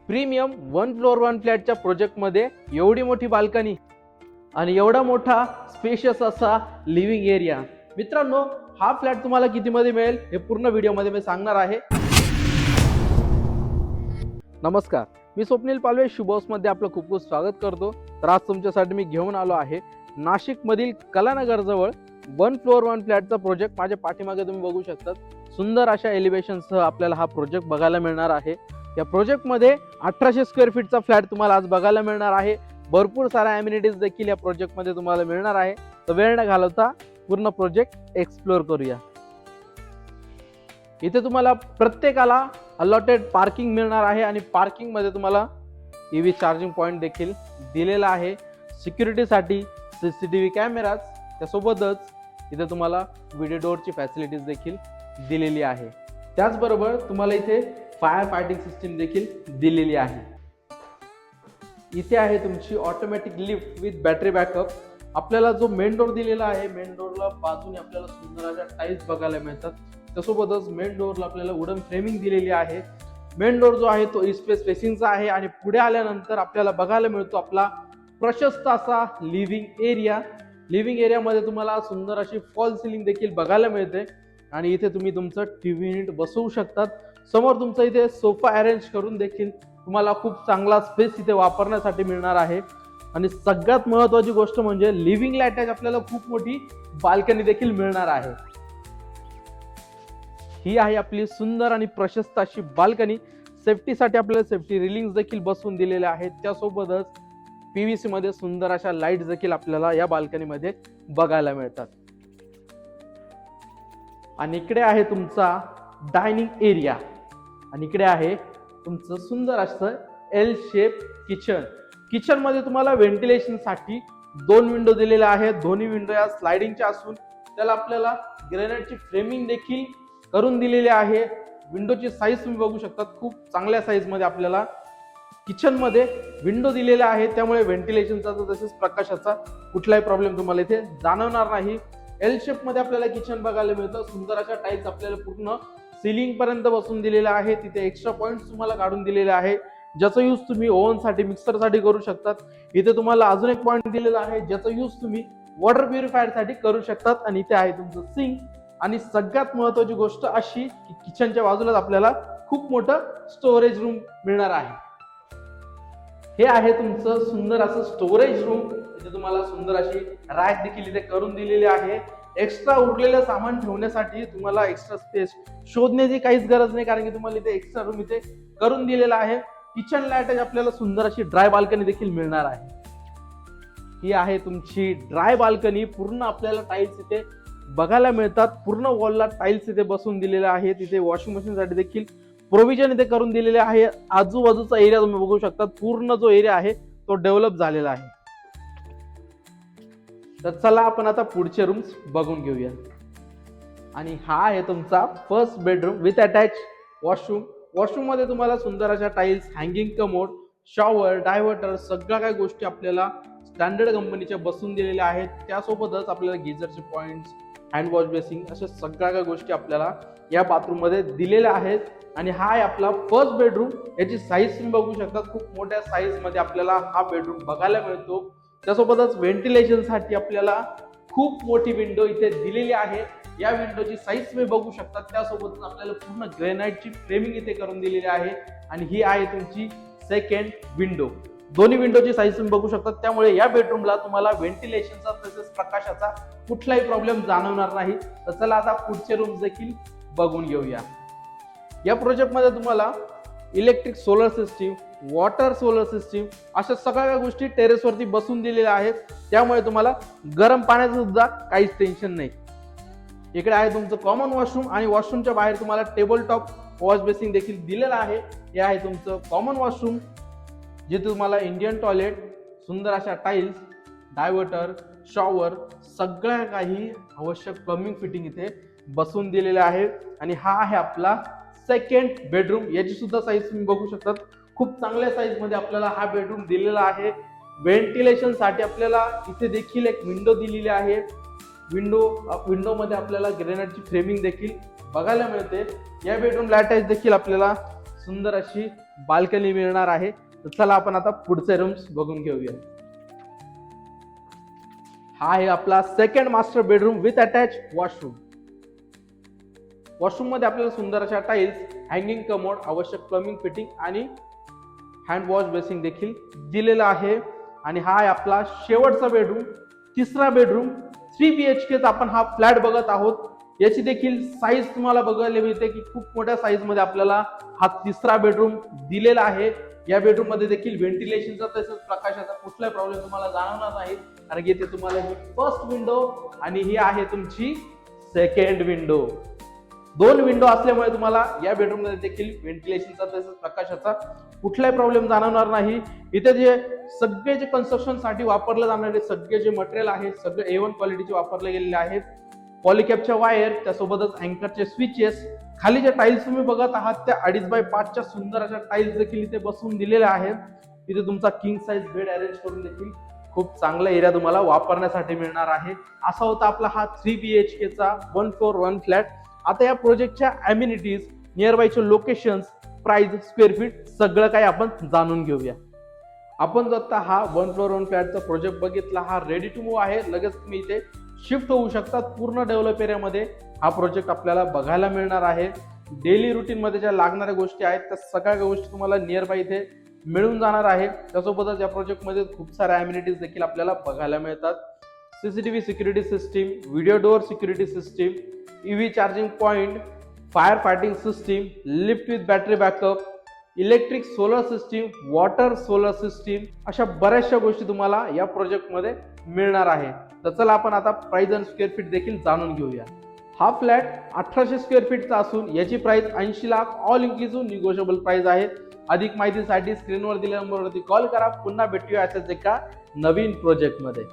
Premium 1 floor 1 फ्लॅटच्या प्रोजेक्टमध्ये एवढी मोठी बाल्कनी आणि एवढा मोठा स्पेशियस असा लिव्हिंग एरिया. मित्रांनो, हा फ्लॅट तुम्हाला कितीमध्ये मिळेल हे पूर्ण व्हिडिओमध्ये मी सांगणार आहे. नमस्कार, मी स्वप्नील पालवे शुभोसमध्ये आपलं खूप खूप स्वागत करतो. तर आज तुमच्यासाठी मी घेऊन आलो आहे नाशिकमधील कलानगर जवळ 1 फ्लोअर 1 फ्लॅटचा प्रोजेक्ट. माझ्या पाठीमागे तुम्ही बघू शकता, सुंदर अशा एलिव्हेशनसह आपल्याला हा प्रोजेक्ट बघायला मिळणार आहे. या प्रोजेक्टमध्ये 1800 स्क्वेअर फीटचा फ्लॅट तुम्हाला आज बघायला मिळणार आहे. भरपूर साऱ्या ॲम्युनिटीज देखील या प्रोजेक्टमध्ये तुम्हाला मिळणार आहे. तर वेळ न घालवता पूर्ण प्रोजेक्ट एक्सप्लोर करूया. इथे तुम्हाला प्रत्येकाला अलॉटेड पार्किंग मिळणार आहे आणि पार्किंगमध्ये तुम्हाला EV चार्जिंग पॉईंट देखील दिलेला आहे. सिक्युरिटीसाठी CCTV कॅमेराज, त्यासोबतच इथे तुम्हाला व्हिडिओ डोअरची फॅसिलिटीज देखील दिलेली आहे. त्याचबरोबर तुम्हाला इथे फायर फायटिंग सिस्टीम देखील दिलेली आहे. इथे आहे तुमची automatic lift with battery backup. आपल्याला जो मेन डोअर दिलेला आहे, मेन डोअरला बाजूने आपल्याला सुंदर अशा टाईल्स बघायला मिळतात. त्यासोबतच मेन डोअरला आपल्याला वुडन फ्रेमिंग दिलेली आहे. मेन डोअर जो आहे तो ईस्ट फेस फेसिंगचा आहे आणि पुढे आल्यानंतर आपल्याला बघायला मिळतो आपला प्रशस्त असा लिव्हिंग एरिया. लिव्हिंग एरियामध्ये तुम्हाला सुंदर अशी फॉल सिलिंग देखील बघायला मिळते आणि इथे तुम्ही तुमचं टीव्ही युनिट बसवू शकतात. समोर तुमचं इथे सोफा अरेंज करून देखील तुम्हाला खूप चांगला स्पेस इथे वापरण्यासाठी मिळणार आहे. आणि सगळ्यात महत्त्वाची गोष्ट म्हणजे लिव्हिंगला अटॅच आपल्याला खूप मोठी बाल्कनी देखील मिळणार आहे. ही आहे आपली सुंदर आणि प्रशस्त अशी बाल्कनी. सेफ्टीसाठी आपल्याला सेफ्टी रिलिंग्स देखील बसवून दिलेल्या आहेत. त्यासोबतच PVC मध्ये सुंदर अशा लाईट्स देखील आपल्याला या बाल्कनीमध्ये बघायला मिळतात. आणि इकडे आहे तुमचा डायनिंग एरिया आणि इकडे आहे तुमचं सुंदर असं L शेप किचन. किचन मध्ये तुम्हाला व्हेंटिलेशनसाठी 2 विंडो दिलेल्या आहेत. दोन्ही विंडो या स्लायडिंगच्या असून त्याला आपल्याला ग्रेनाइटची फ्रेमिंग देखील करून दिलेली आहे. विंडोची साईज तुम्ही बघू शकता, खूप चांगल्या साईज मध्ये आपल्याला किचन मध्ये विंडो दिलेला आहे. त्यामुळे व्हेंटिलेशनचा तसेच प्रकाशाचा कुठलाही प्रॉब्लेम तुम्हाला इथे जाणवणार नाही. L शेप मध्ये आपल्याला किचन बघायला मिळतं. सुंदर अशा टाईल्स आपल्याला पूर्ण सिलिंग पर्यंत बसून दिलेला आहे. तिथे एक्स्ट्रा पॉइंट्स तुम्हाला काढून दिलेले आहे, ज्याचा यूज तुम्ही ओव्हन साठी, मिक्सर साठी करू शकतात. इथे तुम्हाला अजून एक पॉइंट दिलेला आहे, ज्याचा यूज तुम्ही वॉटर प्युरिफायर साठी करू शकतात. आणि इथे आहे तुमचं सिंक. आणि सगळ्यात महत्वाची गोष्ट अशी की किचनच्या बाजूलाच आपल्याला खूप मोठं स्टोरेज रूम मिळणार आहे. हे आहे तुमचं सुंदर असं स्टोरेज रूम. इथे तुम्हाला सुंदर अशी रॅक देखील इथे करून दिलेली आहे. एक्स्ट्रा उरलेलं सामान ठेवण्यासाठी तुम्हाला एक्स्ट्रा स्पेस शोधण्याची काहीच गरज नाही, कारण की तुम्हाला इथे एक्स्ट्रा रूम इथे करून दिलेला आहे. किचनला अटॅच आपल्याला सुंदर अशी ड्राय बाल्कनी देखील मिळणार आहे. ही आहे तुमची ड्राय बाल्कनी. पूर्ण आपल्याला टाईल्स इथे बघायला मिळतात. पूर्ण वॉलला टाईल्स इथे बसून दिलेले आहेत. तिथे वॉशिंग मशीन साठी देखील प्रोव्हिजन इथे करून दिलेले आहे. आजूबाजूचा एरिया तुम्ही बघू शकता, पूर्ण जो एरिया आहे तो डेव्हलप झालेला आहे. तर चला आपण आता पुढचे रूम्स बघून घेऊया. आणि हा आहे तुमचा first bedroom with attach washroom. Washroom मध्ये तुम्हाला सुंदर अशा tiles, hanging commode, shower, diverter, सगळ्या काही गोष्टी आपल्याला स्टँडर्ड कंपनीच्या बसून दिलेल्या आहेत. त्यासोबतच आपल्याला गिझरचे पॉइंट्स, हँड वॉश बेसिंग, अशा सगळ्या काही गोष्टी आपल्याला या बाथरूम मध्ये दिलेल्या आहेत. आणि हा आहे आपला फर्स्ट बेडरूम. याची साईज तुम्ही बघू शकता, खूप मोठ्या साईज मध्ये आपल्याला हा बेडरूम बघायला मिळतो. त्यासोबतच व्हेंटिलेशन साठी आपल्याला खूप मोठी विंडो इथे दिलेली आहे. या विंडोची साईज तुम्ही बघू शकता. त्यासोबतच आपल्याला पूर्ण ग्रेनाइटची फ्रेमिंग इथे करून दिलेली आहे. आणि ही आहे तुमची सेकंड विंडो. दोन्ही विंडोची साईज तुम्ही बघू शकता. त्यामुळे या बेडरूमला तुम्हाला व्हेंटिलेशनचा तसेच प्रकाशाचा कुठलाही प्रॉब्लेम जाणवणार नाही. तर चला आता पुढचे रूम्स देखील बघून घेऊया. या प्रोजेक्टमध्ये तुम्हाला electric solar system, water solar system, अशा सगळ्या गोष्टी टेरेसवरती बसून दिलेल्या आहेत. त्यामुळे तुम्हाला गरम पाण्याचं सुद्धा काहीच टेन्शन नाही. इकडे आहे तुमचं कॉमन वॉशरूम आणि वॉशरूमच्या बाहेर तुम्हाला टेबल टॉप वॉश बेसिंग देखील दिलेला आहे. हे आहे तुमचं कॉमन वॉशरूम, जिथे तुम्हाला इंडियन टॉयलेट, सुंदर अशा टाईल्स, डायव्हर्टर, शॉवर, सगळ्या काही आवश्यक प्लंबिंग फिटिंग इथे बसून दिलेले आहे. आणि हा आहे आपला सेकंड बेडरूम. याची सुद्धा साईज तुम्ही बघू शकता, खूप चांगल्या साईज मध्ये आपल्याला हा बेडरूम दिलेला आहे. व्हेंटिलेशन साठी आपल्याला इथे देखील एक विंडो दिलेली आहे. विंडो मध्ये आपल्याला ग्रेनाइटची फ्रेमिंग देखील बघायला मिळते. या बेडरूम अटॅच देखील आपल्याला सुंदर अशी बाल्कनी मिळणार आहे. तर चला आपण आता पुढचे रूम्स बघून घेऊया. हा आहे आपला second master bedroom with attach washroom. Washroom मध्ये आपल्याला सुंदर अशा टाइल्स, हँगिंग कमोड, आवश्यक प्लंबिंग फिटिंग आणि हँड वॉश बेसिंग देखील दिलेला आहे. आणि हा आहे आपला शेवटचा बेडरूम, तिसरा बेडरूम. 3 BHK चा आपण हा फ्लॅट बघत आहोत. याची देखील साईज तुम्हाला बघायला मिळते की खूप मोठ्या साईज मध्ये आपल्याला हा तिसरा बेडरूम दिलेला आहे. या बेडरूम मध्ये देखील व्हेंटिलेशनचा तसेच प्रकाशाचा कुठलाही प्रॉब्लेम तुम्हाला जाणवणार नाही, कारण की इथे तुम्हाला ही फर्स्ट विंडो आणि ही आहे तुमची सेकंड विंडो. 2 विंडो असल्यामुळे तुम्हाला या बेडरूम मध्ये देखील व्हेंटिलेशनचा तसेच प्रकाशाचा कुठलाही प्रॉब्लेम जाणवणार नाही. इथे जे सगळे जे कन्स्ट्रक्शन साठी वापरले जाणारे सगळे जे मटेरियल आहे सगळे A1 क्वालिटीचे वापरले गेलेले आहेत. पॉलिकॅपच्या वायर, त्यासोबतच अँकरचे स्विचेस, खाली जे टाइल्स तुम्ही बघत आहात त्या 2.5x5 च्या सुंदर अशा टाइल्स देखील इथे बसवून दिलेल्या आहेत. इथे तुमचा किंग साइज बेड अरेंज करून देखील खूप चांगला एरिया तुम्हाला वापरण्यासाठी मिळणार आहे. असा होता आपला हा 3 BHK चा 1 floor 1 फ्लॅट. आता या प्रोजेक्टच्या अम्युनिटीज, नियरबायचे लोकेशन्स, प्राइस, स्क्वेअर फीट सगळं काही आपण जाणून घेऊया. आपण जर हा 1 floor 1 फ्लॅटचा प्रोजेक्ट बघितला, हा रेडी टू मूव्ह आहे. लगेच तुम्ही इथे शिफ्ट होऊ शकतात. पूर्ण डेव्हलप एरियामध्ये हा प्रोजेक्ट आपल्याला बघायला मिळणार आहे. डेली रुटीन मध्ये ज्या लागणाऱ्या गोष्टी आहेत त्या सगळ्या गोष्टी तुम्हाला नियरबाय इथे मिळून जाणार आहे. त्यासोबतच या प्रोजेक्ट मध्ये खूप साऱ्या अम्युनिटीज देखील आपल्याला बघायला मिळतात. CCTV security system, video door security system, EV charging point, fire fighting system, lift with battery backup, electric solar system, water solar system, अशा बऱ्याचशा गोष्टी तुम्हाला या प्रोजेक्ट मध्ये मिळणार आहे. तर चला आपण आता प्राइस आणि स्क्वेअर फीट देखील जाणून घेऊया. हा फ्लॅट 1800 स्क्वेअर फीटचा असून याची price 80 lakh all inclusive negotiable price आहे. अधिक माहितीसाठी स्क्रीनवर दिलेल्या नंबरवरती कॉल करा. पुन्हा भेटूया अशाच एका नवीन प्रोजेक्ट मध्ये.